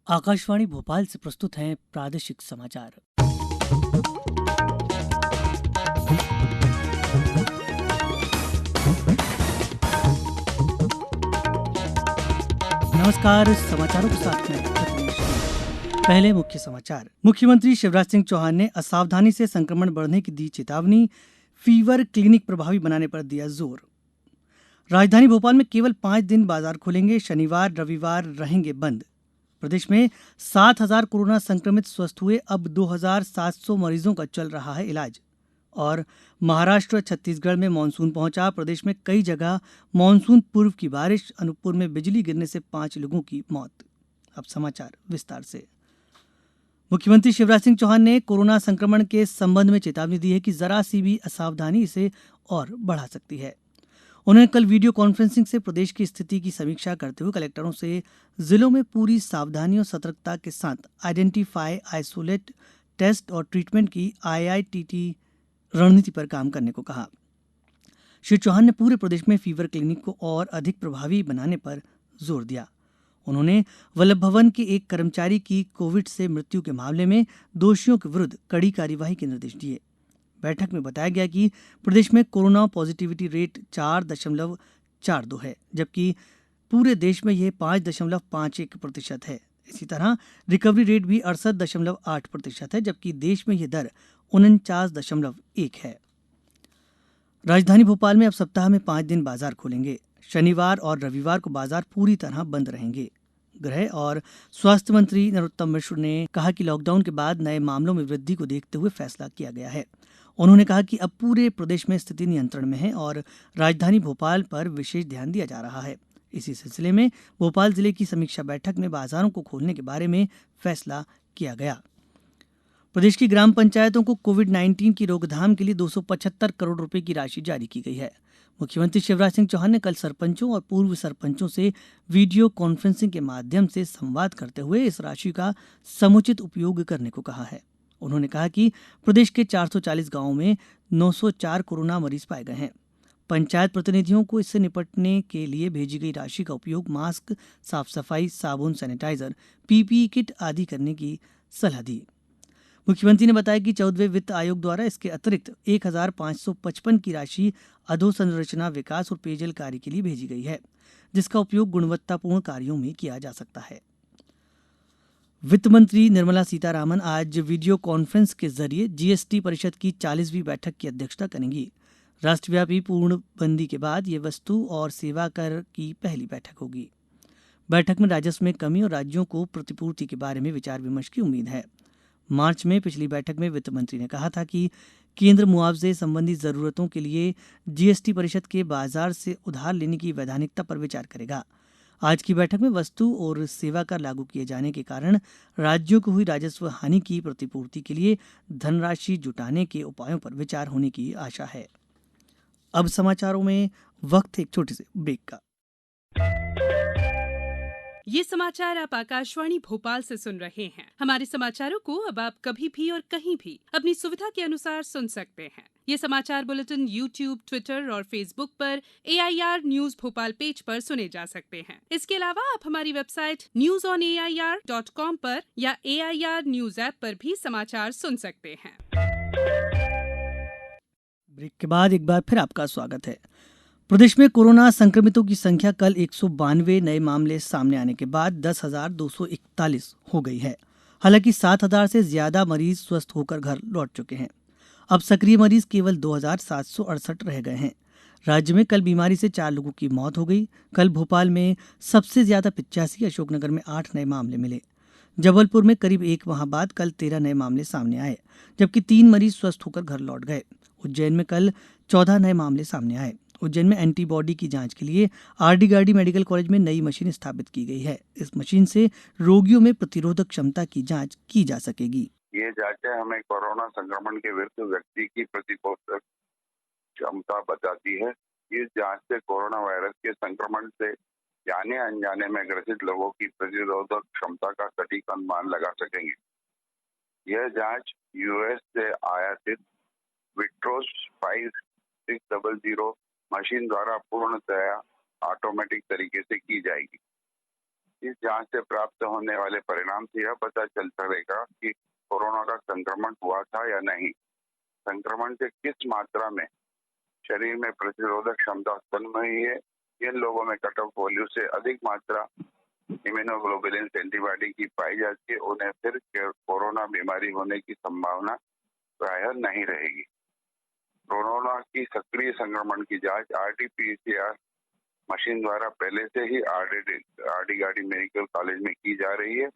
आकाशवाणी भोपाल से प्रस्तुत हैं प्रादेशिक समाचार। नमस्कार, समाचारों के साथ में पहले मुख्य समाचार। मुख्यमंत्री शिवराज सिंह चौहान ने असावधानी से संक्रमण बढ़ने की दी चेतावनी। फीवर क्लिनिक प्रभावी बनाने पर दिया जोर। राजधानी भोपाल में केवल 5 दिन बाजार खुलेंगे, शनिवार रविवार रहेंगे बंद। प्रदेश में 7,000 कोरोना संक्रमित स्वस्थ हुए, अब 2,700 मरीजों का चल रहा है इलाज। और महाराष्ट्र छत्तीसगढ़ में मानसून पहुंचा, प्रदेश में कई जगह मानसून पूर्व की बारिश, अनूपपुर में बिजली गिरने से 5 लोगों की मौत। अब समाचार विस्तार से। मुख्यमंत्री शिवराज सिंह चौहान ने कोरोना संक्रमण के संबंध में चेतावनी दी है कि जरा सी भी असावधानी इसे और बढ़ा सकती है। उन्होंने कल वीडियो कॉन्फ्रेंसिंग से प्रदेश की स्थिति की समीक्षा करते हुए कलेक्टरों से जिलों में पूरी सावधानी और सतर्कता के साथ आइडेंटिफाई, आइसोलेट, टेस्ट और ट्रीटमेंट की आईआईटीटी रणनीति पर काम करने को कहा। श्री चौहान ने पूरे प्रदेश में फीवर क्लिनिक को और अधिक प्रभावी बनाने पर जोर दिया। उन्होंने वल्लभ भवन के एक कर्मचारी की कोविड से मृत्यु के मामले में दोषियों के विरुद्ध कड़ी कार्यवाही के निर्देश दिए। बैठक में बताया गया कि प्रदेश में कोरोना पॉजिटिविटी रेट 4.42 है, जबकि पूरे देश में यह 5.51% है। इसी तरह रिकवरी रेट भी 68.8% है, जबकि देश में यह दर 49.1 है। राजधानी भोपाल में अब सप्ताह में 5 दिन बाजार खुलेंगे। शनिवार और रविवार को बाजार पूरी तरह बंद रहेंगे। गृह और स्वास्थ्य मंत्री नरोत्तम मिश्र ने कहा कि लॉकडाउन के बाद नए मामलों में वृद्धि को देखते हुए फैसला किया गया है। उन्होंने कहा कि अब पूरे प्रदेश में स्थिति नियंत्रण में है और राजधानी भोपाल पर विशेष ध्यान दिया जा रहा है। इसी सिलसिले में भोपाल जिले की समीक्षा बैठक में बाजारों को खोलने के बारे में फैसला किया गया। प्रदेश की ग्राम पंचायतों को कोविड-19 की रोकथाम के लिए 275 करोड़ रुपए की राशि जारी की गई है। मुख्यमंत्री शिवराज सिंह चौहान ने कल सरपंचों और पूर्व सरपंचों से वीडियो कॉन्फ्रेंसिंग के माध्यम से संवाद करते हुए इस राशि का समुचित उपयोग करने को कहा है। उन्होंने कहा कि प्रदेश के 440 गांवों में 904 कोरोना मरीज पाए गए हैं। पंचायत प्रतिनिधियों को इससे निपटने के लिए भेजी गई राशि का उपयोग मास्क, साफ सफाई, साबुन, सैनिटाइजर, पीपीई किट आदि करने की सलाह दी। मुख्यमंत्री ने बताया कि 14वें वित्त आयोग द्वारा इसके अतिरिक्त 1,555 की राशि अधोसंरचना विकास और पेयजल कार्य के लिए भेजी गई है, जिसका उपयोग गुणवत्तापूर्ण कार्यों में किया जा सकता है। वित्त मंत्री निर्मला सीतारामन आज वीडियो कॉन्फ्रेंस के जरिए जीएसटी परिषद की 40वीं बैठक की अध्यक्षता करेंगी। राष्ट्रव्यापी पूर्णबंदी के बाद यह वस्तु और सेवा कर की पहली बैठक होगी। बैठक में राजस्व में कमी और राज्यों को प्रतिपूर्ति के बारे में विचार विमर्श की उम्मीद है। मार्च में पिछली बैठक में वित्त मंत्री ने कहा था कि केंद्र मुआवजे संबंधी जरूरतों के लिए जीएसटी परिषद के बाजार से उधार लेने की वैधानिकता पर विचार करेगा। आज की बैठक में वस्तु और सेवा कर लागू किए जाने के कारण राज्यों को हुई राजस्व हानि की प्रतिपूर्ति के लिए धनराशि जुटाने के उपायों पर विचार होने की आशा है। अब समाचारों में वक्त एक छोटे से ब्रेक का। ये समाचार आप आकाशवाणी भोपाल से सुन रहे हैं। हमारे समाचारों को अब आप कभी भी और कहीं भी अपनी सुविधा के अनुसार सुन सकते हैं। ये समाचार बुलेटिन YouTube, ट्विटर और फेसबुक पर AIR न्यूज भोपाल पेज पर सुने जा सकते हैं। इसके अलावा आप हमारी वेबसाइट newsonair.com पर या AIR न्यूज ऐप पर भी समाचार सुन सकते हैं। ब्रेक के बाद एक बार फिर आपका स्वागत है। प्रदेश में कोरोना संक्रमितों की संख्या कल 192 नए मामले सामने आने के बाद 10,241 हो गई है। हालांकि 7,000 से ज्यादा मरीज स्वस्थ होकर घर लौट चुके हैं। अब सक्रिय मरीज केवल 2,768 रह गए हैं। राज्य में कल बीमारी से 4 लोगों की मौत हो गई। कल भोपाल में सबसे ज्यादा 85, अशोकनगर में 8 नए मामले मिले। जबलपुर में करीब एक माह बाद कल 13 नए मामले सामने आए, जबकि 3 मरीज स्वस्थ होकर घर लौट गए। उज्जैन में कल 14 नए मामले सामने आए। उज्जैन में एंटीबॉडी की जांच के लिए आरडी गार्डी मेडिकल कॉलेज में नई मशीन स्थापित की गई है। इस मशीन से रोगियों में प्रतिरोधक क्षमता की जांच की जा सकेगी। ये जांचें हमें कोरोना संक्रमण के विरुद्ध व्यक्ति की प्रतिरोधक क्षमता बताती है। इस जांच से कोरोना वायरस के संक्रमण से जाने अनजाने में ग्रसित लोगों की प्रतिरोधक क्षमता का सटीक अनुमान लगा सकेंगे। यह जांच यूएस से आयातित विट्रोस 5600 मशीन द्वारा पूर्णतया ऑटोमेटिक तरीके से की जाएगी। इस जांच से प्राप्त होने वाले परिणाम से यह पता चल सकेगा कि कोरोना का संक्रमण हुआ था या नहीं, संक्रमण से किस मात्रा में शरीर में प्रतिरोधक क्षमता उत्पन्न हुई है। जिन लोगों में कट ऑफ वैल्यू से अधिक मात्रा इम्यूनोग्लोबुलिन एंटीबॉडी की पाई जाती है, उन्हें फिर कोरोना बीमारी होने की संभावना प्रायः नहीं रहेगी। कोरोना की सक्रिय संक्रमण की जांच RT-PCR मशीन द्वारा पहले से ही आरडी गाड़ी मेडिकल कॉलेज में की जा रही है।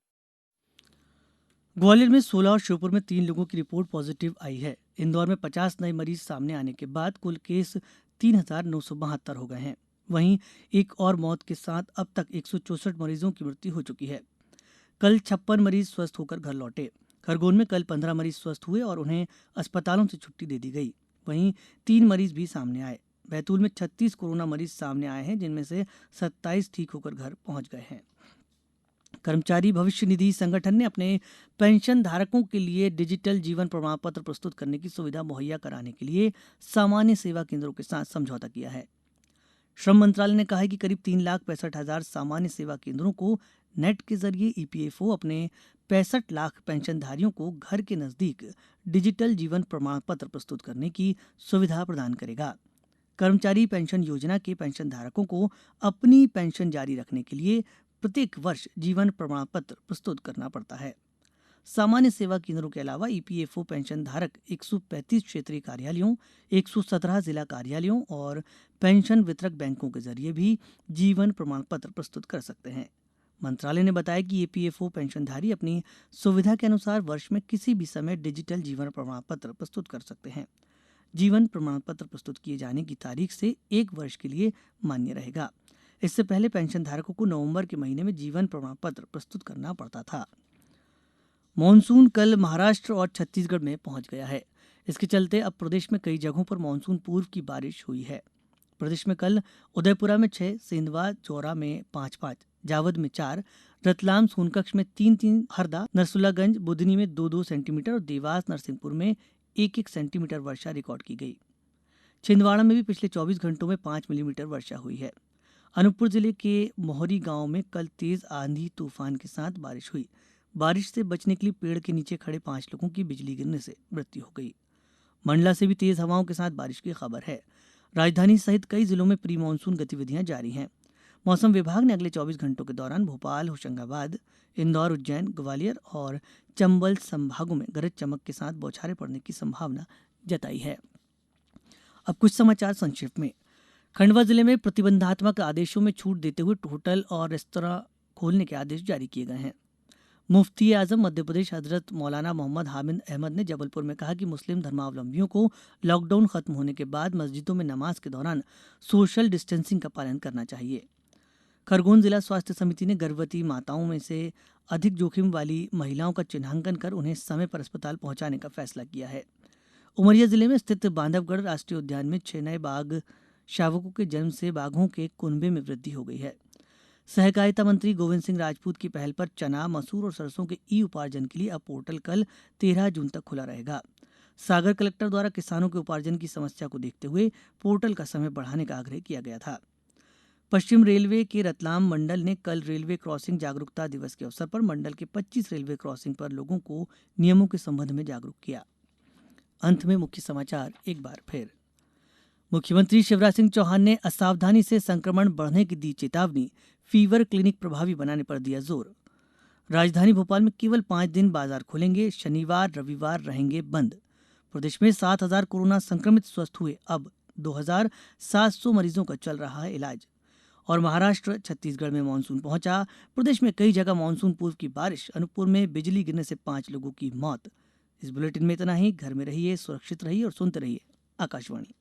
ग्वालियर में 16 और श्योपुर में 3 लोगों की रिपोर्ट पॉजिटिव आई है। इंदौर में 50 नए मरीज सामने आने के बाद कुल केस 3,972 हो गए हैं। वहीं एक और मौत के साथ अब तक 164 मरीजों की मृत्यु हो चुकी है। कल 56 मरीज स्वस्थ होकर घर लौटे। खरगोन में कल 15 मरीज स्वस्थ हुए और उन्हें अस्पतालों से छुट्टी दे दी गई। वहीं 3 मरीज भी सामने आए। बैतूल में 36 कोरोना मरीज सामने आए हैं, जिनमें से 27 ठीक होकर घर पहुंच गए हैं। कर्मचारी भविष्य निधि संगठन ने अपने पेंशन धारकों के लिए डिजिटल जीवन प्रमाण पत्र प्रस्तुत करने की सुविधा मुहैया कराने के लिए सामान्य सेवा केंद्रों के साथ समझौता किया है। श्रम मंत्रालय ने कहा है कि करीब 3,65,000 सामान्य सेवा केंद्रों को नेट के जरिए EPFO अपने 65 लाख पेंशनधारियों को घर के नजदीक डिजिटल जीवन प्रमाण पत्र प्रस्तुत करने की सुविधा प्रदान करेगा। कर्मचारी पेंशन योजना के पेंशनधारकों को अपनी पेंशन जारी रखने के लिए प्रत्येक वर्ष जीवन प्रमाण पत्र प्रस्तुत करना पड़ता है। सामान्य सेवा केंद्रों के अलावा EPFO पेंशन धारक 135 क्षेत्रीय कार्यालयों, 117 जिला कार्यालयों और पेंशन वितरक बैंकों के जरिए भी जीवन प्रमाण पत्र प्रस्तुत कर सकते हैं। मंत्रालय ने बताया कि EPFO पेंशनधारी अपनी सुविधा के अनुसार वर्ष में किसी भी समय डिजिटल जीवन प्रमाण पत्र प्रस्तुत कर सकते हैं। जीवन प्रमाण पत्र प्रस्तुत किए जाने की तारीख से 1 वर्ष के लिए मान्य रहेगा। इससे पहले पेंशन धारकों को नवंबर के महीने में जीवन प्रमाण पत्र प्रस्तुत करना पड़ता था। मानसून कल महाराष्ट्र और छत्तीसगढ़ में पहुंच गया है। इसके चलते अब प्रदेश में कई जगहों पर मानसून पूर्व की बारिश हुई है। प्रदेश में कल उदयपुरा में 6, सेंधवा चौरा में 5-5, जावद में 4, रतलाम सोनकक्ष में 3-3, हरदा नरसुल्लागंज बुधनी में 2-2 सेंटीमीटर और देवास नरसिंहपुर में 1-1 सेंटीमीटर वर्षा रिकॉर्ड की गई। छिंदवाड़ा में भी पिछले 24 घंटों में 5 मिलीमीटर वर्षा हुई है। अनूपपुर जिले के मोहरी गांव में कल तेज आंधी तूफान के साथ बारिश हुई। बारिश से बचने के लिए पेड़ के नीचे खड़े 5 लोगों की बिजली गिरने से मृत्यु हो गई। मंडला से भी तेज हवाओं के साथ बारिश की खबर है। राजधानी सहित कई जिलों में प्री मानसून गतिविधियां जारी हैं। मौसम विभाग ने अगले 24 घंटों के दौरान भोपाल, होशंगाबाद, इंदौर, उज्जैन, ग्वालियर और चंबल संभागों में गरज चमक के साथ बौछारें पड़ने की संभावना जताई है। अब कुछ समाचार संक्षिप्त में। खंडवा जिले में प्रतिबंधात्मक आदेशों में छूट देते हुए होटल और रेस्तरां खोलने के आदेश जारी किए गए हैं। मुफ्ती आजम मध्य प्रदेश हजरत मौलाना मोहम्मद हामिद अहमद ने जबलपुर में कहा कि मुस्लिम धर्मावलंबियों को लॉकडाउन खत्म होने के बाद मस्जिदों में नमाज के दौरान सोशल डिस्टेंसिंग का पालन करना चाहिए। खरगोन जिला स्वास्थ्य समिति ने गर्भवती माताओं में से अधिक जोखिम वाली महिलाओं का चिन्हांकन कर उन्हें समय पर अस्पताल पहुंचाने का फैसला किया है। उमरिया जिले में स्थित बांधवगढ़ राष्ट्रीय उद्यान में 6 नए बाघ शावकों के जन्म से बाघों के कुनबे में वृद्धि हो गई है। सहकारिता मंत्री गोविंद सिंह राजपूत की पहल पर चना, मसूर और सरसों के उपार्जन के लिए अब पोर्टल कल 13 जून तक खुला रहेगा। सागर कलेक्टर द्वारा किसानों के उपार्जन की समस्या को देखते हुए पोर्टल का समय बढ़ाने का आग्रह किया गया था। पश्चिम रेलवे के रतलाम मंडल ने कल रेलवे क्रॉसिंग जागरूकता दिवस के अवसर पर मंडल के 25 रेलवे क्रॉसिंग पर लोगों को नियमों के संबंध में जागरूक किया। अंत में मुख्य समाचार एक बार फिर। मुख्यमंत्री शिवराज सिंह चौहान ने असावधानी से संक्रमण बढ़ने की दी चेतावनी, फीवर क्लिनिक प्रभावी बनाने पर दिया जोर। राजधानी भोपाल में केवल 5 दिन बाजार खुलेंगे, शनिवार रविवार रहेंगे बंद। प्रदेश में 7,000 कोरोना संक्रमित स्वस्थ हुए, अब 2,700 मरीजों का चल रहा है इलाज। और महाराष्ट्र छत्तीसगढ़ में मानसून पहुंचा, प्रदेश में कई जगह मानसून पूर्व की बारिश, अनूपपुर में बिजली गिरने से 5 लोगों की मौत। इस बुलेटिन में इतना ही। घर में रहिए, सुरक्षित रहिए और सुनते रहिए आकाशवाणी।